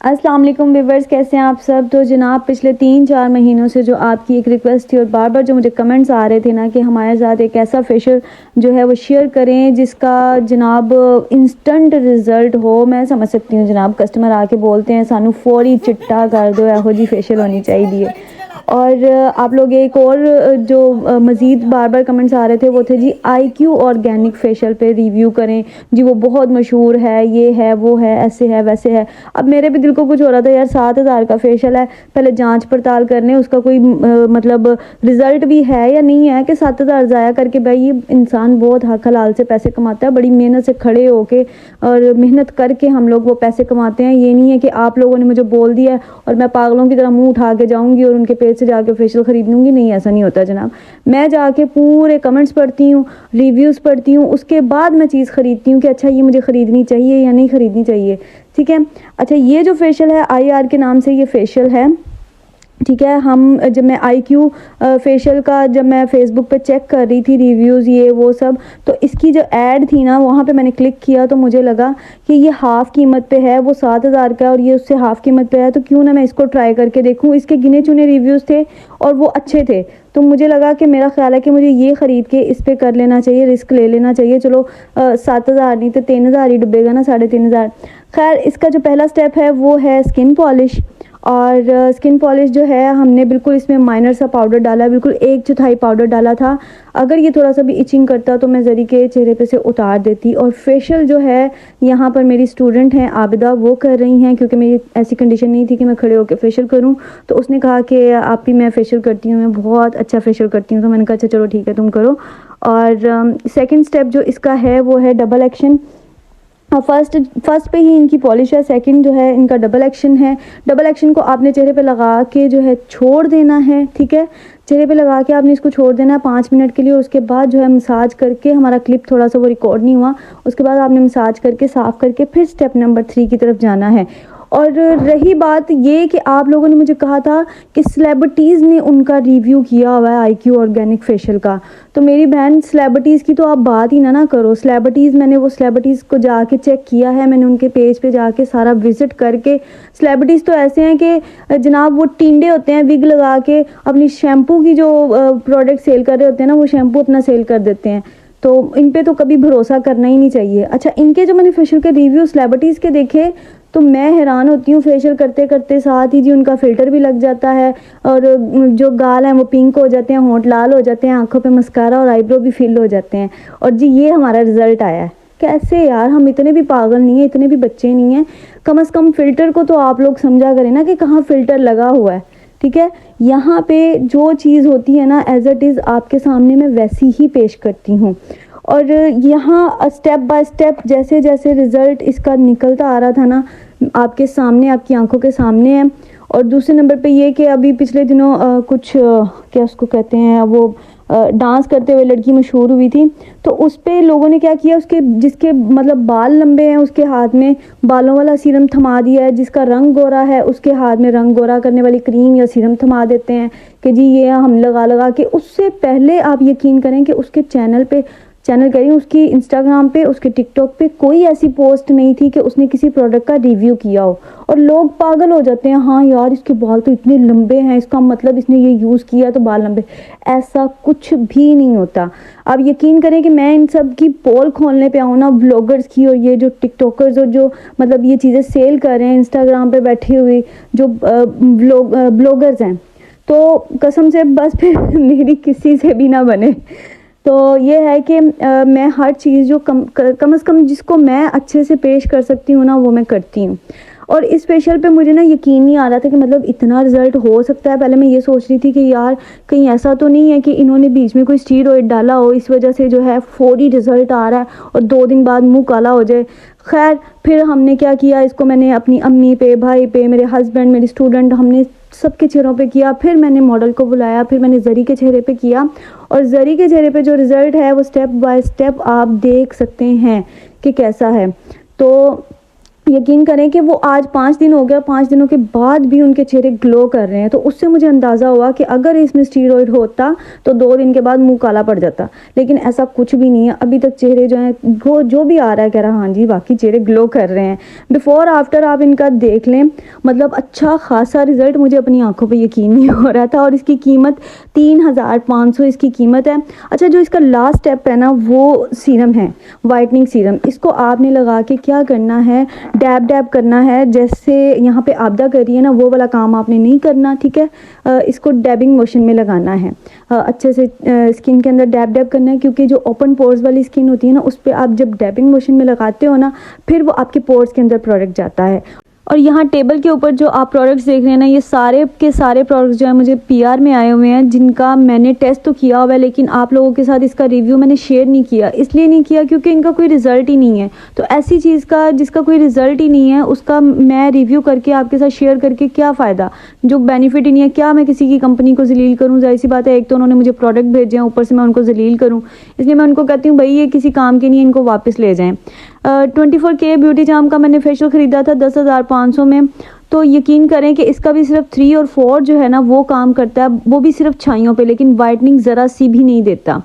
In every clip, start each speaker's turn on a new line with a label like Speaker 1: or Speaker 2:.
Speaker 1: अस्सलाम वालेकुम व्यूअर्स, कैसे हैं आप सब। तो जनाब पिछले 3-4 महीनों से जो आपकी एक रिक्वेस्ट थी और बार बार जो मुझे कमेंट्स आ रहे थे ना कि हमारे साथ एक ऐसा फेशियल जो है वो शेयर करें जिसका जनाब इंस्टेंट रिज़ल्ट हो। मैं समझ सकती हूँ जनाब, कस्टमर आके बोलते हैं सानू फौरी चिट्टा कर दो, एहो जी फेशियल होनी चाहिए। और आप लोग एक और जो मज़ीद बार बार कमेंट्स आ रहे थे वो थे जी IQ ऑर्गेनिक फेशियल पे रिव्यू करें जी, वो बहुत मशहूर है, ये है वो है, ऐसे है वैसे है। अब मेरे भी दिल को कुछ हो रहा था यार, 7,000 का फेशियल है, पहले जांच पड़ताल करने उसका कोई मतलब रिज़ल्ट भी है या नहीं है कि 7,000 ज़ाया करके। भाई ये इंसान बहुत हक हलाल से पैसे कमाता है, बड़ी मेहनत से खड़े होके और मेहनत करके हम लोग वो पैसे कमाते हैं। ये नहीं है कि आप लोगों ने मुझे बोल दिया और मैं पागलों की तरह मुंह उठा के जाऊंगी और उनके पेज से जाके फेशियल खरीद लूँगी। नहीं, ऐसा नहीं होता जनाब। मैं जाके पूरे कमेंट्स पढ़ती हूँ, रिव्यूज़ पढ़ती हूँ, उसके बाद मैं चीज़ ख़रीदती हूँ कि अच्छा ये मुझे ख़रीदनी चाहिए या नहीं ख़रीदनी चाहिए। ठीक है। अच्छा, ये जो फेशियल है IR के नाम से ये फेशियल है, ठीक है। जब मैं IQ फेशियल का जब मैं फेसबुक पे चेक कर रही थी रिव्यूज़ ये वो सब, तो इसकी जो ऐड थी ना वहाँ पे मैंने क्लिक किया तो मुझे लगा कि ये हाफ़ कीमत पे है, वो 7,000 का और ये उससे हाफ़ कीमत पे है, तो क्यों ना मैं इसको ट्राई करके देखूँ। इसके गिने चुने रिव्यूज़ थे और वो अच्छे थे, तो मुझे लगा कि मेरा ख्याल है कि मुझे ये ख़रीद के इस पर कर लेना चाहिए, रिस्क ले लेना चाहिए। चलो 7,000 नहीं तो 3,000 ही डूबेगा ना, 3,500। खैर, इसका जो पहला स्टेप है वो है स्किन पॉलिश। और स्किन पॉलिश जो है हमने बिल्कुल इसमें माइनर सा पाउडर डाला, बिल्कुल 1/4 पाउडर डाला था। अगर ये थोड़ा सा भी इचिंग करता तो मैं ज़री के चेहरे पे से उतार देती। और फेशियल जो है यहाँ पर मेरी स्टूडेंट हैं आबिदा, वो कर रही हैं, क्योंकि मेरी ऐसी कंडीशन नहीं थी कि मैं खड़े होकर फेशियल करूँ। तो उसने कहा कि आप ही मैं फेशियल करती हूँ, मैं बहुत अच्छा फेशियल करती हूँ। तो मैंने कहा अच्छा चलो ठीक है तुम करो। और सेकेंड स्टेप जो इसका है वो है डबल एक्शन। फर्स्ट पे ही इनकी पॉलिश है, सेकंड जो है इनका डबल एक्शन है। डबल एक्शन को आपने चेहरे पे लगा के जो है छोड़ देना है, ठीक है। चेहरे पे लगा के आपने इसको छोड़ देना है 5 मिनट के लिए। उसके बाद जो है मसाज करके, हमारा क्लिप थोड़ा सा वो रिकॉर्ड नहीं हुआ, उसके बाद आपने मसाज करके साफ़ करके फिर स्टेप नंबर 3 की तरफ जाना है। और रही बात ये कि आप लोगों ने मुझे कहा था कि सेलिब्रिटीज़ ने उनका रिव्यू किया हुआ है IQ ऑर्गेनिक फेशियल का, तो मेरी बहन सेलिब्रिटीज़ की तो आप बात ही ना करो। सेलिब्रिटीज़, मैंने वो सेलिब्रिटीज़ को जाके चेक किया है, मैंने उनके पेज पे जाके सारा विज़िट करके। सेलिब्रिटीज़ तो ऐसे हैं कि जनाब वो टिंडे होते हैं, विग लगा के अपनी शैम्पू की जो प्रोडक्ट सेल कर रहे होते हैं ना, वो शैम्पू अपना सेल कर देते हैं। तो इन पे तो कभी भरोसा करना ही नहीं चाहिए। अच्छा, इनके जो मैंने फेशियल के रिव्यू सेलिब्रिटीज़ के देखे तो मैं हैरान होती हूँ। फेशियल करते करते साथ ही जी उनका फ़िल्टर भी लग जाता है और जो गाल हैं वो पिंक हो जाते हैं, होंठ लाल हो जाते हैं, आंखों पे मस्कारा और आईब्रो भी फिल हो जाते हैं। और जी ये हमारा रिज़ल्ट आया है। कैसे यार, हम इतने भी पागल नहीं हैं, इतने भी बच्चे नहीं हैं। कम से कम फ़िल्टर को तो आप लोग समझा करें ना कि कहाँ फ़िल्टर लगा हुआ है, ठीक है। यहाँ पे जो चीज़ होती है ना एज इट इज़ आपके सामने मैं वैसी ही पेश करती हूँ। और यहाँ स्टेप बाय स्टेप जैसे जैसे रिज़ल्ट इसका निकलता आ रहा था ना, आपके सामने, आपकी आंखों के सामने है। और दूसरे नंबर पे ये कि अभी पिछले दिनों कुछ क्या उसको कहते हैं, वो डांस करते हुए लड़की मशहूर हुई थी, तो उस पे लोगों ने क्या किया, उसके जिसके मतलब बाल लंबे हैं उसके हाथ में बालों वाला सीरम थमा दिया है, जिसका रंग गोरा है उसके हाथ में रंग गोरा करने वाली क्रीम या सीरम थमा देते हैं कि जी ये हम लगा लगा के। उससे पहले आप यकीन करें कि उसके चैनल करें उसकी इंस्टाग्राम पे, उसके टिकटॉक पे कोई ऐसी पोस्ट नहीं थी कि उसने किसी प्रोडक्ट का रिव्यू किया हो। और लोग पागल हो जाते हैं, हाँ यार इसके बाल तो इतने लंबे हैं, इसका मतलब इसने ये यूज़ किया तो बाल लंबे। ऐसा कुछ भी नहीं होता। आप यकीन करें कि मैं इन सब की पोल खोलने पे आऊँ ना, ब्लॉगर्स की और ये जो टिकटॉकर्स और जो मतलब ये चीज़ें सेल कर रहे हैं इंस्टाग्राम पे बैठी हुई जो ब्लॉगर्स हैं, तो कसम से बस फिर मेरी किसी से भी ना बने। तो ये है कि मैं हर चीज़ जो कम से कम जिसको मैं अच्छे से पेश कर सकती हूँ ना, वो मैं करती हूँ। और इस फेशियल पे मुझे ना यकीन नहीं आ रहा था कि मतलब इतना रिज़ल्ट हो सकता है। पहले मैं ये सोच रही थी कि यार कहीं ऐसा तो नहीं है कि इन्होंने बीच में कोई स्टीरॉइड डाला हो, इस वजह से जो है फौरी रिज़ल्ट आ रहा है और 2 दिन बाद मुंह काला हो जाए। खैर, फिर हमने क्या किया, इसको मैंने अपनी अम्मी पे, भाई पे, मेरे हस्बैंड, मेरी स्टूडेंट, हमने सबके चेहरों पे किया। फिर मैंने मॉडल को बुलाया, फिर मैंने जरी के चेहरे पे किया। और जरी के चेहरे पे जो रिज़ल्ट है वो स्टेप बाय स्टेप आप देख सकते हैं कि कैसा है। तो यकीन करें कि वो आज 5 दिन हो गया, 5 दिनों के बाद भी उनके चेहरे ग्लो कर रहे हैं। तो उससे मुझे अंदाज़ा हुआ कि अगर इसमें स्टीरॉयड होता तो 2 दिन के बाद मुंह काला पड़ जाता, लेकिन ऐसा कुछ भी नहीं है। अभी तक चेहरे जो हैं वो जो भी आ रहा है कह रहा हाँ जी वाकई चेहरे ग्लो कर रहे हैं। बिफोर आफ्टर आप इनका देख लें, मतलब अच्छा खासा रिजल्ट, मुझे अपनी आंखों पर यकीन नहीं हो रहा था। और इसकी कीमत 3500 इसकी कीमत है। अच्छा, जो इसका लास्ट स्टेप है ना वो सीरम है, वाइटनिंग सीरम। इसको आपने लगा के क्या करना है, डैब डैब करना है, जैसे यहाँ पे आपदा कर रही है ना वो वाला काम आपने नहीं करना, ठीक है। इसको डैबिंग मोशन में लगाना है, अच्छे से स्किन के अंदर डैब डैब करना है, क्योंकि जो ओपन पोर्स वाली स्किन होती है ना उस पर आप जब डैबिंग मोशन में लगाते हो ना फिर वो आपके पोर्स के अंदर प्रोडक्ट जाता है। और यहाँ टेबल के ऊपर जो आप प्रोडक्ट्स देख रहे हैं ना, ये सारे के सारे प्रोडक्ट्स जो है मुझे पीआर में आए हुए हैं, जिनका मैंने टेस्ट तो किया हुआ है, लेकिन आप लोगों के साथ इसका रिव्यू मैंने शेयर नहीं किया। इसलिए नहीं किया क्योंकि इनका कोई रिज़ल्ट ही नहीं है। तो ऐसी चीज़ का जिसका कोई रिज़ल्ट ही नहीं है उसका मैं रिव्यू करके आपके साथ शेयर करके क्या फ़ायदा, जो बेनिफिट ही नहीं है। क्या मैं किसी की कंपनी को जलील करूँ? ज़ाहिर सी बात है, एक तो उन्होंने मुझे प्रोडक्ट भेजे हैं, ऊपर से मैं उनको जलील करूँ। इसलिए मैं उनको कहती हूँ भाई ये किसी काम के नहीं है, इनको वापस ले जाएँ। 24K ब्यूटी चार्म का मैंने फेशियल ख़रीदा था 10,500 में। तो यकीन करें कि इसका भी सिर्फ 3 और 4 जो है ना वो काम करता है, वो भी सिर्फ छाइयों पे, लेकिन वाइटनिंग ज़रा सी भी नहीं देता,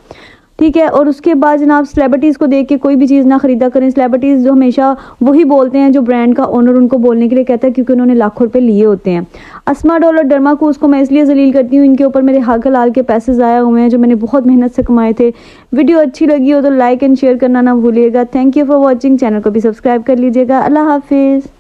Speaker 1: ठीक है। और उसके बाद जनाब सेलिब्रिटीज़ को देख के कोई भी चीज़ ना ख़रीदा करें। सेलिब्रिटीज़ जो हमेशा वही बोलते हैं जो ब्रांड का ओनर उनको बोलने के लिए कहता है, क्योंकि उन्होंने लाखों रुपए लिए होते हैं। अस्मा डॉल और डर्मा को उसको मैं इसलिए जलील करती हूँ, इनके ऊपर मेरे हक हलाल के पैसे ज़ाया हुए हैं जो मैंने बहुत मेहनत से कमाए थे। वीडियो अच्छी लगी हो तो लाइक एंड शेयर करना ना भूलिएगा। Thank you for watching. Channel को भी सब्सक्राइब कर लीजिएगा। अल्लाह हाफिज़।